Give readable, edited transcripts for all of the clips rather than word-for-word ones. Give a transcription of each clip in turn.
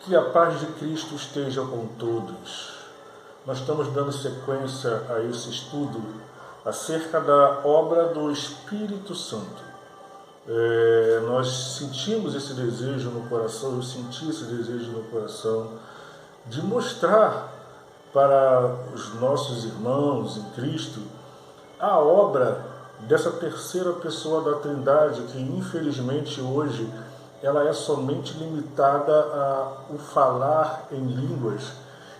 Que a paz de Cristo esteja com todos. Nós estamos dando sequência a esse estudo acerca da obra do Espírito Santo. Nós sentimos esse desejo no coração, eu senti esse desejo no coração de mostrar para os nossos irmãos em Cristo a obra dessa terceira pessoa da Trindade, que infelizmente hoje ela é somente limitada ao falar em línguas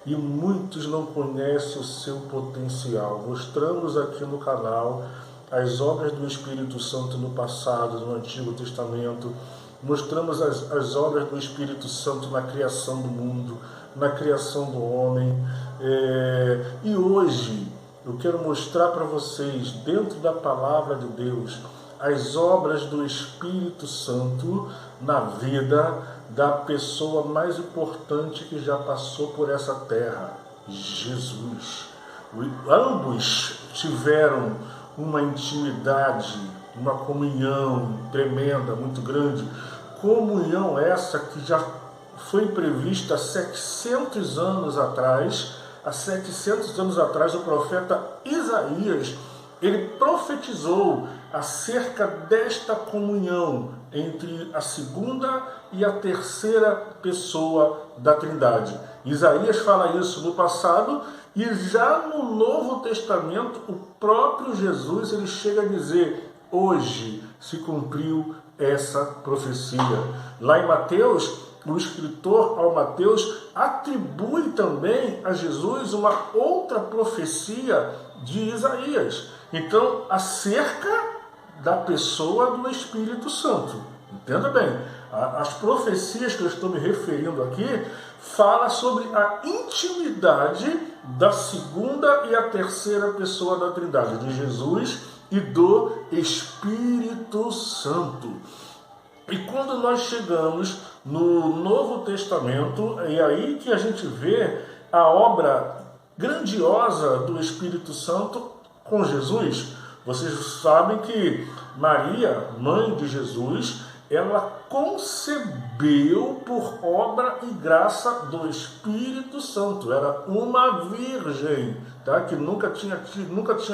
e muitos não conhecem o seu potencial. Mostramos aqui no canal as obras do Espírito Santo no passado, no Antigo Testamento. Mostramos as obras do Espírito Santo na criação do mundo, na criação do homem. E hoje eu quero mostrar para vocês, dentro da Palavra de Deus, as obras do Espírito Santo na vida da pessoa mais importante que já passou por essa terra, Jesus. Ambos tiveram uma intimidade, uma comunhão tremenda, muito grande. Comunhão essa que já foi prevista há 700 anos atrás. Há 700 anos atrás, o profeta Isaías, ele profetizou acerca desta comunhão entre a segunda e a terceira pessoa da Trindade. Isaías fala isso no passado e já no Novo Testamento o próprio Jesus ele chega a dizer: hoje se cumpriu essa profecia. Lá em Mateus, o escritor ao Mateus atribui também a Jesus uma outra profecia de Isaías. Então, acerca da pessoa do Espírito Santo. Entenda bem, as profecias que eu estou me referindo aqui falam sobre a intimidade da segunda e a terceira pessoa da Trindade, de Jesus e do Espírito Santo. E quando nós chegamos no Novo Testamento, é aí que a gente vê a obra grandiosa do Espírito Santo com Jesus. Vocês sabem que Maria, mãe de Jesus, ela concebeu por obra e graça do Espírito Santo. Era uma virgem, tá? Que nunca tinha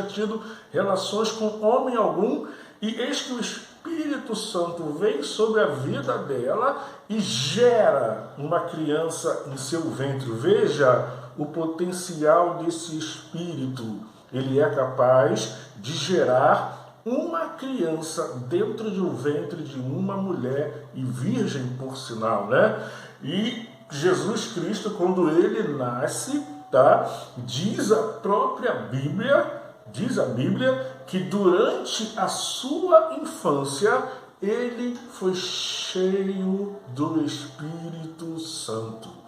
tido relações com homem algum. E eis que o Espírito Santo vem sobre a vida dela e gera uma criança em seu ventre. Veja o potencial desse Espírito. Ele é capaz de gerar uma criança dentro de um ventre de uma mulher, e virgem por sinal, né? E Jesus Cristo, quando ele nasce, tá? Diz a Bíblia que durante a sua infância ele foi cheio do Espírito Santo.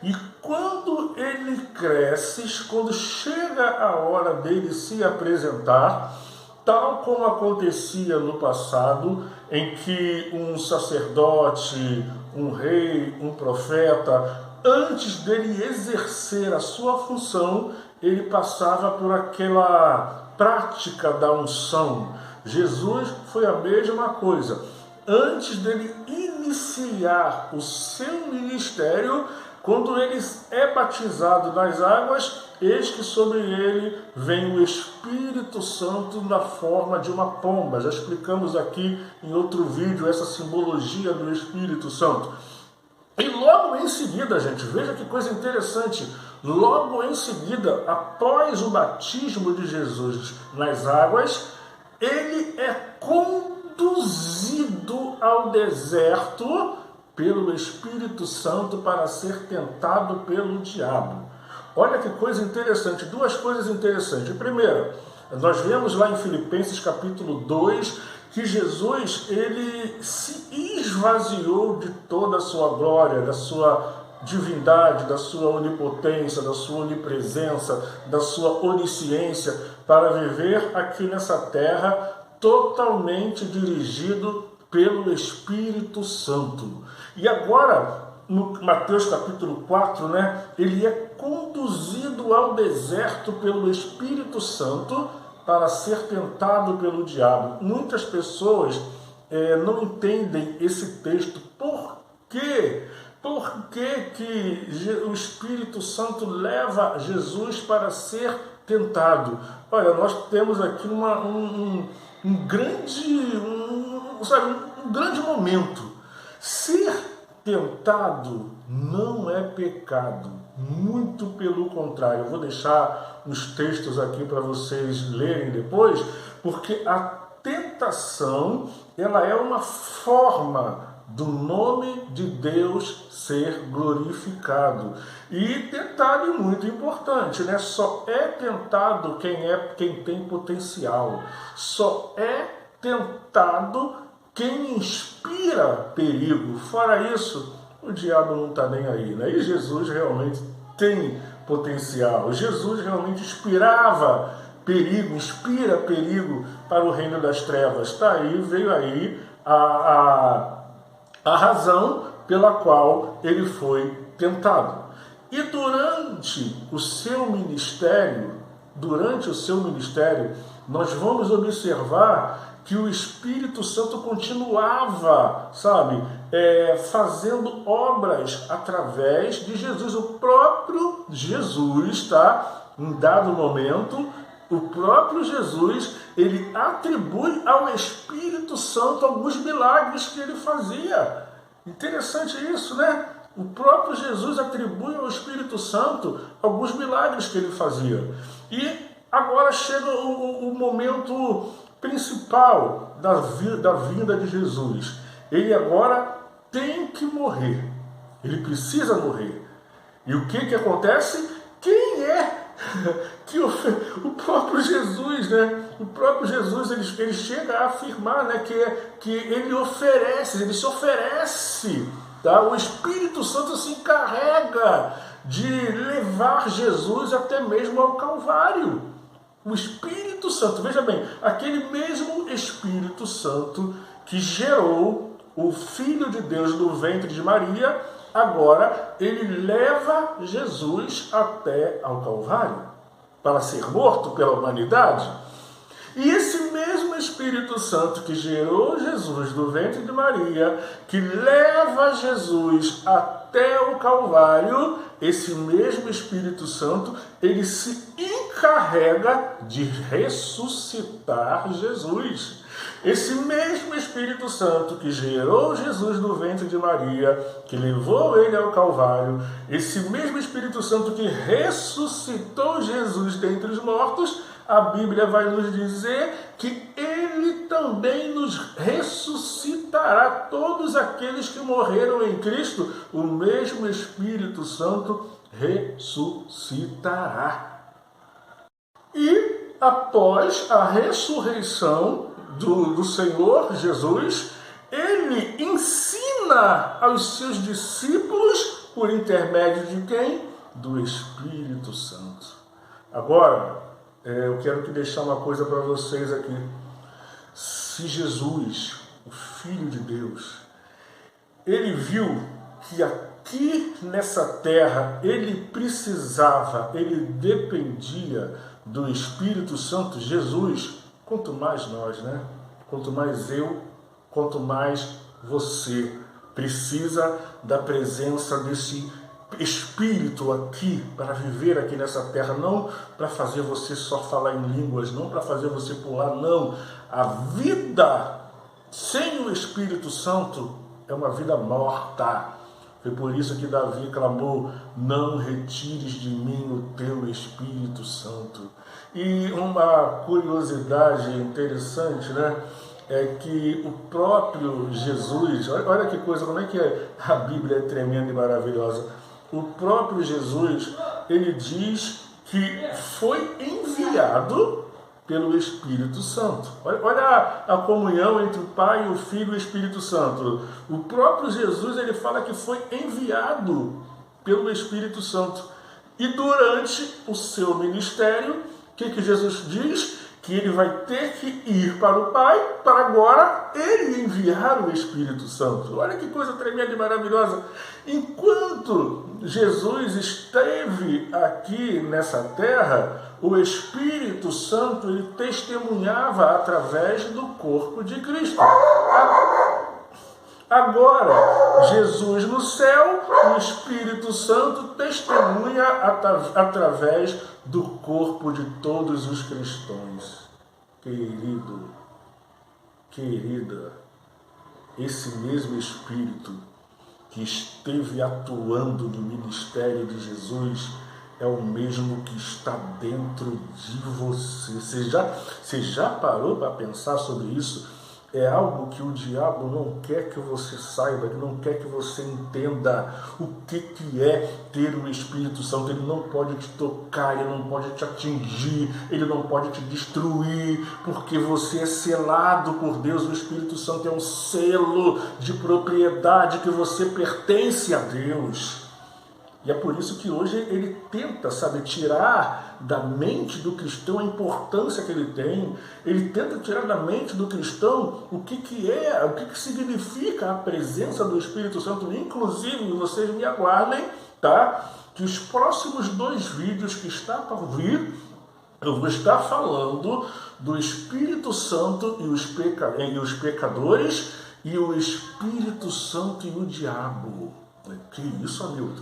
E quando ele cresce, quando chega a hora dele se apresentar, tal como acontecia no passado, em que um sacerdote, um rei, um profeta, antes dele exercer a sua função, ele passava por aquela prática da unção. Jesus foi a mesma coisa. Antes dele iniciar o seu ministério, quando ele é batizado nas águas, eis que sobre ele vem o Espírito Santo na forma de uma pomba. Já explicamos aqui em outro vídeo essa simbologia do Espírito Santo. E logo em seguida, gente, veja que coisa interessante, logo em seguida, após o batismo de Jesus nas águas, ele é conduzido ao deserto pelo Espírito Santo para ser tentado pelo diabo. Olha que coisa interessante, duas coisas interessantes. Primeiro, nós vemos lá em Filipenses capítulo 2 que Jesus ele se esvaziou de toda a sua glória, da sua divindade, da sua onipotência, da sua onipresença, da sua onisciência, para viver aqui nessa terra totalmente dirigido pelo Espírito Santo. E agora, no Mateus capítulo 4, né, ele é conduzido ao deserto pelo Espírito Santo para ser tentado pelo diabo. Muitas pessoas não entendem esse texto. Por quê? Por que o Espírito Santo leva Jesus para ser tentado? Olha, nós temos aqui um grande momento. Ser tentado não é pecado, muito pelo contrário. Eu vou deixar os textos aqui para vocês lerem depois, porque a tentação, ela é uma forma do nome de Deus ser glorificado. E detalhe muito importante, né? Só é tentado quem tem potencial. Só é tentado quem inspira perigo. Fora isso, o diabo não está nem aí, né? E Jesus realmente tem potencial. Jesus realmente inspira perigo para o reino das trevas. Veio aí a razão pela qual ele foi tentado. E durante o seu ministério, nós vamos observar que o Espírito Santo continuava, fazendo obras através de Jesus. O próprio Jesus, em dado momento, o próprio Jesus, ele atribui ao Espírito Santo alguns milagres que ele fazia. Interessante isso, né? O próprio Jesus atribui ao Espírito Santo alguns milagres que ele fazia. E agora chega o momento principal da vinda de Jesus. Ele agora tem que morrer. Ele precisa morrer. E o que acontece? Quem é que o próprio Jesus, né? O próprio Jesus, ele chega a afirmar, né, que ele se oferece, O Espírito Santo se encarrega de levar Jesus até mesmo ao Calvário. O Espírito Santo, veja bem, aquele mesmo Espírito Santo que gerou o Filho de Deus do ventre de Maria, agora ele leva Jesus até ao Calvário para ser morto pela humanidade. E esse mesmo Espírito Santo que gerou Jesus do ventre de Maria, que leva Jesus até o Calvário, esse mesmo Espírito Santo, ele se encarrega de ressuscitar Jesus. Esse mesmo Espírito Santo que gerou Jesus do ventre de Maria, que levou ele ao Calvário, esse mesmo Espírito Santo que ressuscitou Jesus dentre os mortos, a Bíblia vai nos dizer que ele também nos ressuscitará. Todos aqueles que morreram em Cristo, o mesmo Espírito Santo ressuscitará. E após a ressurreição do Senhor Jesus, ele ensina aos seus discípulos por intermédio de quem? Do Espírito Santo. Agora, eu quero deixar uma coisa para vocês aqui. Se Jesus, o Filho de Deus, ele viu que aqui nessa terra ele dependia do Espírito Santo, Jesus, quanto mais nós, né? Quanto mais eu, quanto mais você precisa da presença desse Espírito aqui, para viver aqui nessa terra, não para fazer você só falar em línguas, não para fazer você pular, não. A vida sem o Espírito Santo é uma vida morta. Foi por isso que Davi clamou: não retires de mim o teu Espírito Santo. E uma curiosidade interessante, né? É que o próprio Jesus, olha que coisa, como é que a Bíblia é tremenda e maravilhosa. O próprio Jesus, ele diz que foi enviado pelo Espírito Santo. Olha a comunhão entre o Pai, o Filho e o Espírito Santo. O próprio Jesus, ele fala que foi enviado pelo Espírito Santo. E durante o seu ministério, o que Jesus diz? Que ele vai ter que ir para o Pai, para agora ele enviar o Espírito Santo. Olha que coisa tremenda e maravilhosa. Enquanto Jesus esteve aqui nessa terra, o Espírito Santo ele testemunhava através do corpo de Cristo. Agora, Jesus no céu, o Espírito Santo testemunha através do corpo de todos os cristãos. Querido, querida, esse mesmo Espírito que esteve atuando no ministério de Jesus é o mesmo que está dentro de você. Você já parou para pensar sobre isso? É algo que o diabo não quer que você saiba, ele não quer que você entenda o que é ter o Espírito Santo. Ele não pode te tocar, ele não pode te atingir, ele não pode te destruir, porque você é selado por Deus. O Espírito Santo é um selo de propriedade que você pertence a Deus. E é por isso que hoje ele tenta, tirar da mente do cristão a importância que ele tem. Ele tenta tirar da mente do cristão o que significa a presença do Espírito Santo. Inclusive, vocês me aguardem, tá? Que os próximos 2 vídeos que está para vir, eu vou estar falando do Espírito Santo e os pecadores, e o Espírito Santo e o diabo. Que isso, Hamilton?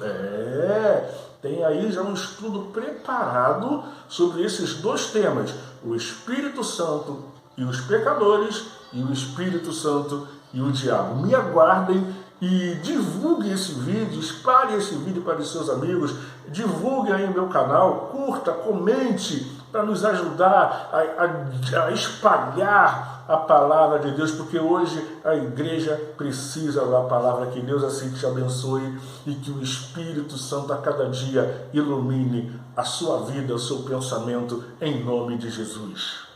Tem aí já um estudo preparado sobre esses 2 temas, o Espírito Santo e os pecadores, e o Espírito Santo e o diabo. Me aguardem e divulguem esse vídeo, espalhe esse vídeo para os seus amigos, divulguem aí o meu canal, curta, comente, para nos ajudar a espalhar a palavra de Deus, porque hoje a igreja precisa da palavra. Que Deus assim te abençoe e que o Espírito Santo a cada dia ilumine a sua vida, o seu pensamento, em nome de Jesus.